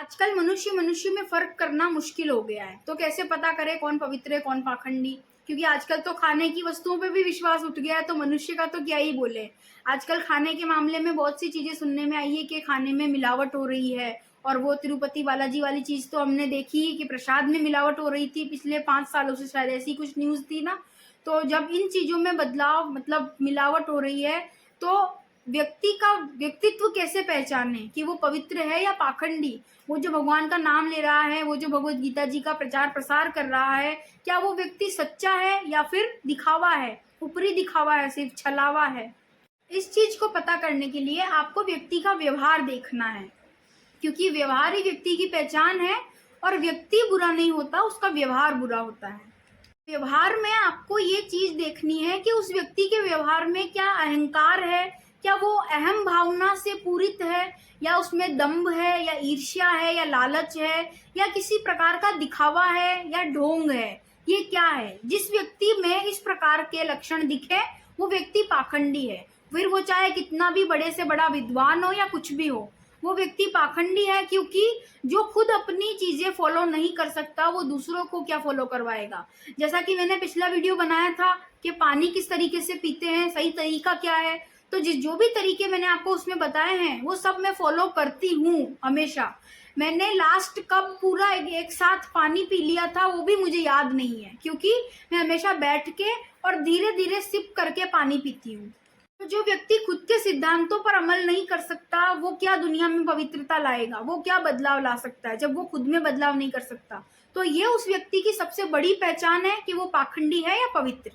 आजकल मनुष्य मनुष्य में फर्क करना मुश्किल हो गया है। तो कैसे पता करें कौन पवित्र है कौन पाखंडी? क्योंकि आजकल तो खाने की वस्तुओं पे भी विश्वास उठ गया है, तो मनुष्य का तो क्या ही बोले। आजकल खाने के मामले में बहुत सी चीजें सुनने में आई है कि खाने में मिलावट हो रही है। और वो तिरुपति बालाजी वाली चीज तो हमने देखी ही कि प्रसाद में मिलावट हो रही थी। पिछले 5 सालों से शायद ऐसी कुछ न्यूज थी ना। तो जब इन चीजों में बदलाव मतलब मिलावट हो रही है, तो व्यक्ति का व्यक्तित्व कैसे पहचाने कि वो पवित्र है या पाखंडी? वो जो भगवान का नाम ले रहा है, वो जो भगवत गीता जी का प्रचार प्रसार कर रहा है, क्या वो व्यक्ति सच्चा है या फिर दिखावा है, ऊपरी दिखावा है, सिर्फ छलावा है? इस चीज को पता करने के लिए आपको व्यक्ति का व्यवहार देखना है, क्योंकि व्यवहार ही व्यक्ति की पहचान है। और व्यक्ति बुरा नहीं होता, उसका व्यवहार बुरा होता है। व्यवहार में आपको ये चीज देखनी है कि उस व्यक्ति के व्यवहार में क्या अहंकार है, क्या वो अहम भावना से पूरित है, या उसमें दंभ है, या ईर्ष्या है, या लालच है, या किसी प्रकार का दिखावा है, या ढोंग है। ये क्या है? जिस व्यक्ति में इस प्रकार के लक्षण दिखे वो व्यक्ति पाखंडी है। फिर वो चाहे कितना भी बड़े से बड़ा विद्वान हो या कुछ भी हो, वो व्यक्ति पाखंडी है। क्योंकि जो खुद अपनी चीजें फॉलो नहीं कर सकता वो दूसरों को क्या फॉलो करवाएगा। जैसा कि मैंने पिछला वीडियो बनाया था कि पानी किस तरीके से पीते हैं, सही तरीका क्या है, तो जो भी तरीके मैंने आपको उसमें बताए हैं वो सब मैं फॉलो करती हूँ हमेशा। मैंने लास्ट कब पूरा एक साथ पानी पी लिया था वो भी मुझे याद नहीं है, क्योंकि मैं हमेशा बैठ के और धीरे धीरे सिप करके पानी पीती हूँ। तो जो व्यक्ति खुद के सिद्धांतों पर अमल नहीं कर सकता वो क्या दुनिया में पवित्रता लाएगा? वो क्या बदलाव ला सकता है जब वो खुद में बदलाव नहीं कर सकता? तो ये उस व्यक्ति की सबसे बड़ी पहचान है कि वो पाखंडी है या पवित्र।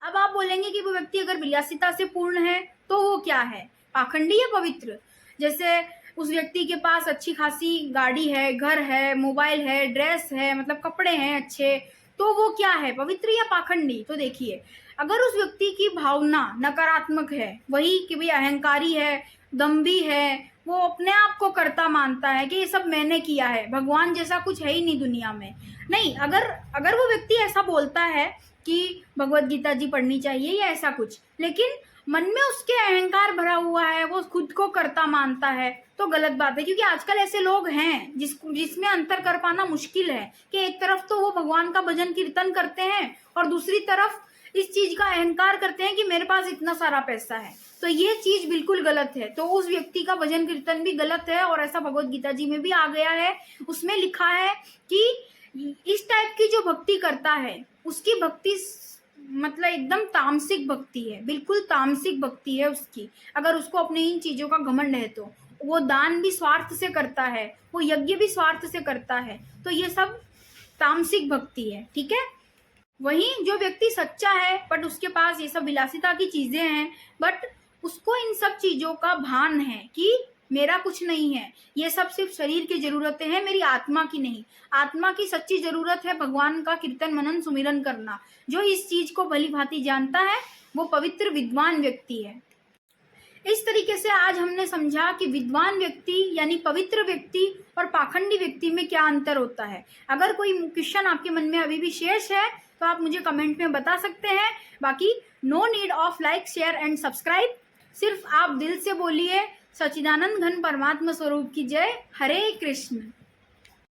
अब आप बोलेंगे कि वो व्यक्ति अगर विलासिता से पूर्ण है तो वो क्या है, पाखंडी या पवित्र? जैसे उस व्यक्ति के पास अच्छी खासी गाड़ी है, घर है, मोबाइल है, ड्रेस है, मतलब कपड़े हैं अच्छे, तो वो क्या है, पवित्र या पाखंडी? तो देखिए, अगर उस व्यक्ति की भावना नकारात्मक है, वही कि भाई अहंकारी है, दम्भी है, वो अपने आप को कर्ता मानता है कि ये सब मैंने किया है, भगवान जैसा कुछ है ही नहीं दुनिया में। नहीं, अगर अगर वो व्यक्ति ऐसा बोलता है कि भगवत गीता जी पढ़नी चाहिए या ऐसा कुछ, लेकिन मन में उसके अहंकार भरा हुआ है, वो खुद को कर्ता मानता है, तो गलत बात है। क्योंकि आजकल ऐसे लोग हैं जिसमें अंतर कर पाना मुश्किल है कि एक तरफ तो वो भगवान का भजन कीर्तन करते हैं और दूसरी तरफ इस चीज का अहंकार करते हैं कि मेरे पास इतना सारा पैसा है। तो ये चीज बिल्कुल गलत है। तो उस व्यक्ति का भजन कीर्तन भी गलत है, और ऐसा भगवत गीता जी में भी आ गया है। उसमें लिखा है कि इस टाइप की जो भक्ति करता है उसकी भक्ति मतलब एकदम तामसिक भक्ति है, बिल्कुल तामसिक भक्ति है उसकी। अगर उसको अपने इन चीजों का घमंड है तो वो दान भी स्वार्थ से करता है, वो यज्ञ भी स्वार्थ से करता है, तो ये सब तामसिक भक्ति है। ठीक है। वहीं जो व्यक्ति सच्चा है बट उसके पास ये सब विलासिता की चीजें हैं, बट उसको इन सब चीजों का भान है कि मेरा कुछ नहीं है, ये सब सिर्फ शरीर की जरूरतें हैं, मेरी आत्मा की नहीं। आत्मा की सच्ची जरूरत है भगवान का कीर्तन मनन सुमिरन करना। जो इस चीज को भली भांति जानता है वो पवित्र विद्वान व्यक्ति है। इस तरीके से आज हमने समझा कि विद्वान व्यक्ति यानी पवित्र व्यक्ति और पाखंडी व्यक्ति में क्या अंतर होता है। अगर कोई क्वेश्चन आपके मन में अभी भी शेष है तो आप मुझे कमेंट में बता सकते हैं। बाकी no need of like share and subscribe, सिर्फ आप दिल से बोलिए सच्चिदानंद घन परमात्मा स्वरूप की जय। हरे कृष्ण।